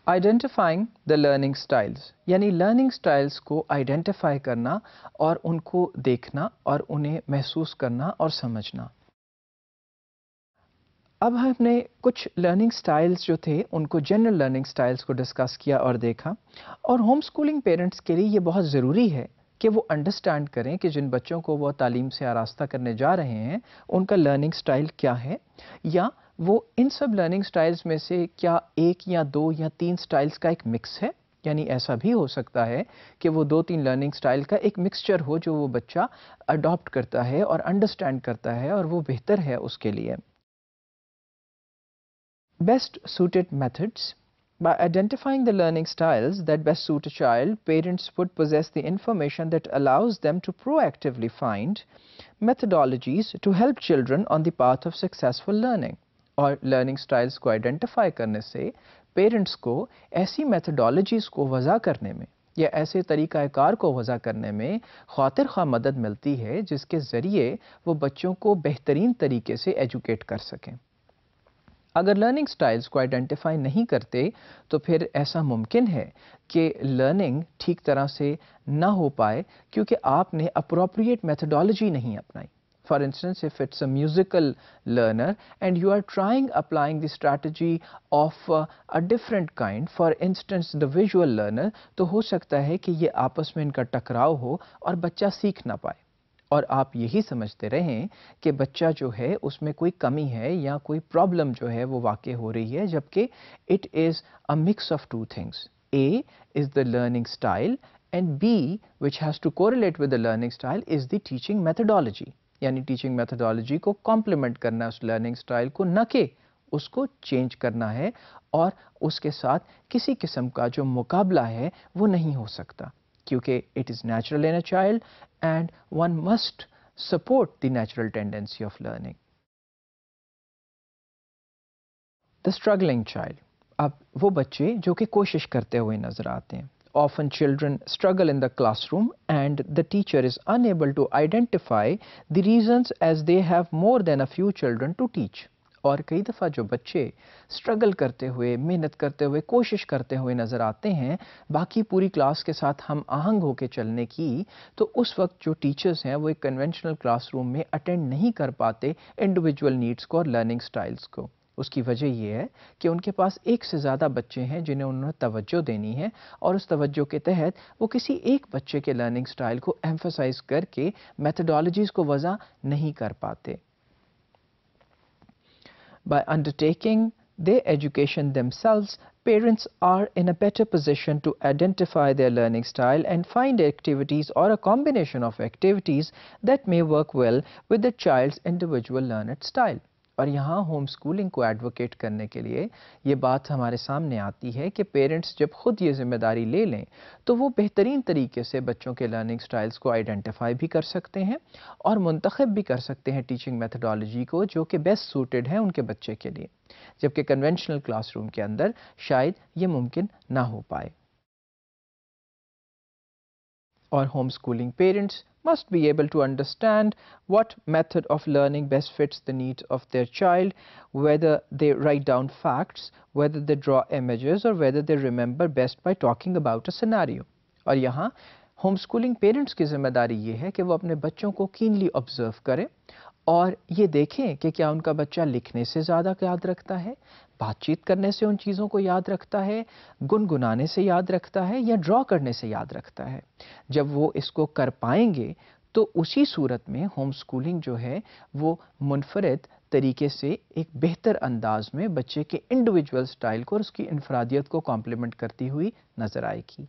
Identifying the learning styles, یعنی learning styles کو identify کرنا اور ان کو دیکھنا اور انہیں محسوس کرنا اور سمجھنا۔ اب ہم نے کچھ لرننگ سٹائلز جو تھے ان کو جنرل لرننگ سٹائلز کو ڈسکس کیا اور دیکھا، اور ہوم اسکولنگ پیرنٹس کے لیے یہ بہت ضروری ہے کہ وہ انڈرسٹینڈ کریں کہ جن بچوں کو وہ تعلیم سے آراستہ کرنے جا رہے ہیں ان کا لرننگ سٹائل کیا ہے، یا وہ ان سب لرننگ سٹائلز میں سے کیا ایک یا دو یا تین سٹائلز کا ایک مکس ہے۔ یعنی ایسا بھی ہو سکتا ہے کہ وہ دو تین لرننگ سٹائل کا ایک مکسچر ہو جو وہ بچہ اڈاپٹ کرتا ہے اور انڈرسٹینڈ کرتا ہے اور وہ بہتر ہے اس کے لیے۔ Best suited methods. By identifying the learning styles that best suit a child, parents would possess the information that allows them to proactively find methodologies to help children on the path of successful learning. اور learning styles کو identify کرنے سے parents کو ایسی methodologies کو وضع کرنے میں یا ایسے طریقہ کار کو وضع کرنے میں خاطر خواہ مدد ملتی ہے جس کے ذریعے وہ بچوں کو بہترین طریقے سے ایجوکیٹ کر سکیں۔ اگر لرننگ سٹائلز کو آئیڈینٹیفائی نہیں کرتے تو پھر ایسا ممکن ہے کہ لرننگ ٹھیک طرح سے نہ ہو پائے کیونکہ آپ نے اپروپریٹ میتھڈالوجی نہیں اپنائی۔ For instance, if it's a musical learner and you are applying the strategy of a different kind, for instance the visual learner, تو ہو سکتا ہے کہ یہ آپس میں ان کا ٹکراؤ ہو اور بچہ سیکھ نہ پائے، اور آپ یہی سمجھتے رہیں کہ بچہ جو ہے اس میں کوئی کمی ہے یا کوئی پرابلم جو ہے وہ واقع ہو رہی ہے، جبکہ it is a mix of two things. A is the learning style and B, which has to correlate with the learning style, is the teaching methodology. یعنی ٹیچنگ میتھڈالوجی کو کمپلیمنٹ کرنا ہے اس لرننگ سٹائل کو، نہ کہ اس کو change کرنا ہے، اور اس کے ساتھ کسی قسم کا جو مقابلہ ہے وہ نہیں ہو سکتا، کیونکہ it is natural in a child and one must support the natural tendency of learning. The struggling child, اب وہ بچے جو کہ کوشش کرتے ہوئے نظر آتے ہیں۔ Often children struggle in the classroom and the teacher is unable to identify the reasons as they have more than a few children to teach. اور کئی دفعہ جو بچے اسٹرگل کرتے ہوئے، محنت کرتے ہوئے، کوشش کرتے ہوئے نظر آتے ہیں باقی پوری کلاس کے ساتھ ہم آہنگ ہو کے چلنے کی، تو اس وقت جو ٹیچرز ہیں وہ ایک کنونشنل کلاس روم میں اٹینڈ نہیں کر پاتے انڈیویجول نیڈس کو اور لرننگ سٹائلز کو۔ اس کی وجہ یہ ہے کہ ان کے پاس ایک سے زیادہ بچے ہیں جنہیں انہوں نے توجہ دینی ہے، اور اس توجہ کے تحت وہ کسی ایک بچے کے لرننگ سٹائل کو ایمفسائز کر کے میتھڈالوجیز کو وضع نہیں کر پاتے۔ By undertaking their education themselves, parents are in a better position to identify their learning style and find activities or a combination of activities that may work well with the child's individual learning style. اور یہاں home schooling کو advocate کرنے کے لیے یہ بات ہمارے سامنے آتی ہے کہ پیرنٹس جب خود یہ ذمہ داری لے لیں تو وہ بہترین طریقے سے بچوں کے لرننگ سٹائلز کو آئیڈینٹیفائی بھی کر سکتے ہیں اور منتخب بھی کر سکتے ہیں ٹیچنگ میتھڈالوجی کو جو کہ بیسٹ سوٹڈ ہے ان کے بچے کے لیے، جبکہ کنونشنل کلاس روم کے اندر شاید یہ ممکن نہ ہو پائے۔ اور home schooling parents must be able to understand what method of learning best fits the needs of their child, whether they write down facts, whether they draw images, or whether they remember best by talking about a scenario. اور یہاں home schooling parents کی ذمہ داری یہ ہے کہ وہ اپنے بچوں کو کینلی آبزرو کریں اور یہ دیکھیں کہ کیا ان کا بچہ لکھنے سے زیادہ یاد رکھتا ہے، بات چیت کرنے سے ان چیزوں کو یاد رکھتا ہے، گنگنانے سے یاد رکھتا ہے، یا ڈرا کرنے سے یاد رکھتا ہے۔ جب وہ اس کو کر پائیں گے تو اسی صورت میں ہوم اسکولنگ جو ہے وہ منفرد طریقے سے ایک بہتر انداز میں بچے کے انڈیویجول سٹائل کو اور اس کی انفرادیت کو کمپلیمنٹ کرتی ہوئی نظر آئے گی۔